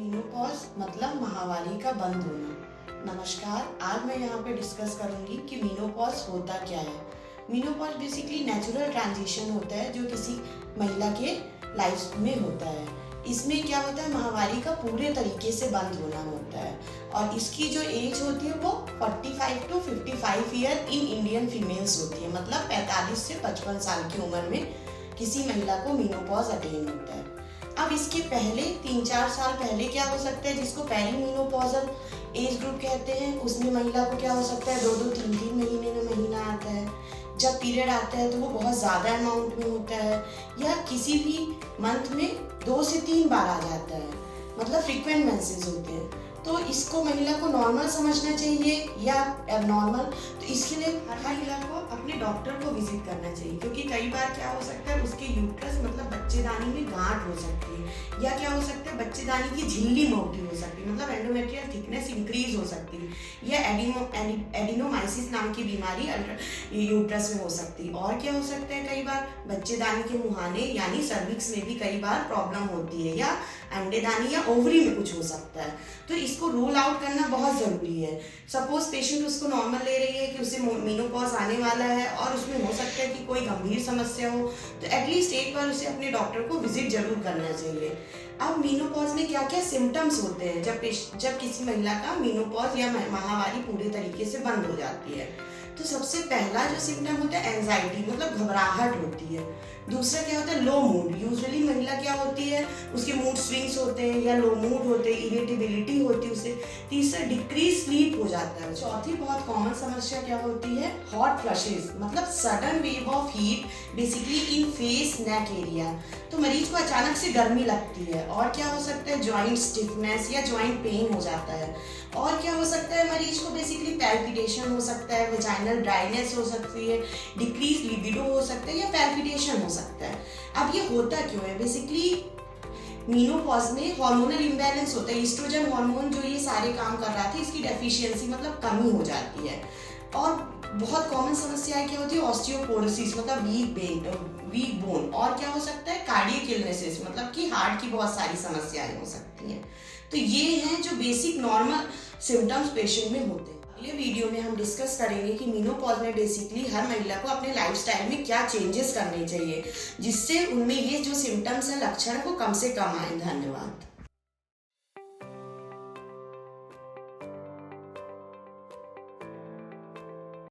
Menopause मतलब माहवारी का बंद होना। नमस्कार, आज मैं यहाँ पे डिस्कस करूँगी कि मेनोपॉज होता क्या है। मेनोपॉज बेसिकली नेचुरल ट्रांजिशन होता है जो किसी महिला के लाइफ में होता है। इसमें क्या होता है, माहवारी का पूरे तरीके से बंद होना होता है और इसकी जो एज होती है वो 45 to 55 year in Indian females होती है। मतलब 45 से 55 साल की उम्र में किसी महिला को मेनोपॉज अटेन होता है। अब इसके पहले 3-4 साल पहले क्या हो सकता है, जिसको पेरीमेनोपॉजल एज ग्रुप कहते हैं, उसमें महिला को क्या हो सकता है 2-2, 3-3 महीने में महीना आता है। जब पीरियड आता है तो वो बहुत ज़्यादा अमाउंट में होता है या किसी भी मंथ में 2 से 3 बार आ जाता है, मतलब फ्रीक्वेंट मेंसेस होते हैं। तो इसको महिला को नॉर्मल समझना चाहिए या एबनॉर्मल। तो इसके लिए हर महिला को अपने डॉक्टर को विजिट करना चाहिए, क्योंकि कई बार क्या हो सकता है उसके यूट्रस मतलब बच्चेदानी में गांठ हो सकती है या क्या हो सकता है बच्चेदानी की झिल्ली मोटी हो सकती है, मतलब एंडोमेट्रियल थिकनेस इंक्रीज हो सकती है या एडिनोमाइसिस नाम की बीमारी यूट्रस में हो सकती है। और क्या हो सकता है, कई बार बच्चेदानी के मुहाने यानी सर्विक्स में भी कई बार प्रॉब्लम होती है या अंडेदानी या ओवरी में कुछ हो सकता है। तो इसको रूल आउट करना बहुत ज़रूरी है। सपोज पेशेंट उसको नॉर्मल ले रही है कि उसे मेनोपॉज आने वाला है और उसमें हो सकता है कि कोई गंभीर समस्या हो, तो एटलीस्ट एक बार उसे अपने डॉक्टर को विजिट जरूर करना चाहिए। अब मेनोपॉज में क्या क्या सिम्टम्स होते हैं जब किसी महिला का मेनोपॉज या माहवारी पूरे तरीके से बंद हो जाती है। तो सबसे पहला जो सिम्टम होता है एंजाइटी, मतलब घबराहट होती है। दूसरा क्या होता है लो मूड। यूजुअली महिला क्या होती है उसके मूड स्विंग्स होते हैं या लो मूड होते हैं, इरिटेबिलिटी होती है उसे। तीसरा डिक्रीज स्लीप हो जाता है। चौथी बहुत कॉमन समस्या क्या होती है, हॉट फ्लशेस, मतलब sudden wave of heat basically in face neck area. तो मरीज को अचानक से गर्मी लगती है। और क्या हो सकता है जॉइंट स्टिफनेस या जॉइंट पेन हो जाता है। और क्या हो सकता है, मरीज को बेसिकली पैल्पिटेशन हो सकता है, वेजाइनल ड्राइनेस हो सकती है, डिक्रीज लिबिडो हो सकता है या पैल्पिटेशन हो सकता है। अब ये होता क्यों है, बेसिकली मेनोपॉज में हार्मोनल इम्बैलेंस होता है। एस्ट्रोजन हार्मोन जो ये सारे काम कर रहा था, इसकी डेफिशिएंसी मतलब कमी हो जाती है। और बहुत कॉमन समस्याएं क्या होती है, ऑस्टियोपोरोसिस मतलब वीक बोन। और क्या हो सकता है कार्डियक इलनेसेस, मतलब कि हार्ट की बहुत सारी समस्याएं हो सकती हैं। तो ये हैं जो बेसिक नॉर्मल सिम्टम्स पेशेंट में होते हैं। अगले वीडियो में हम डिस्कस करेंगे कि मेनोपॉज में बेसिकली हर महिला को अपने लाइफस्टाइल में क्या चेंजेस करने चाहिए जिससे उनमें ये जो सिम्टम्स हैं लक्षण को कम से कम आए। धन्यवाद।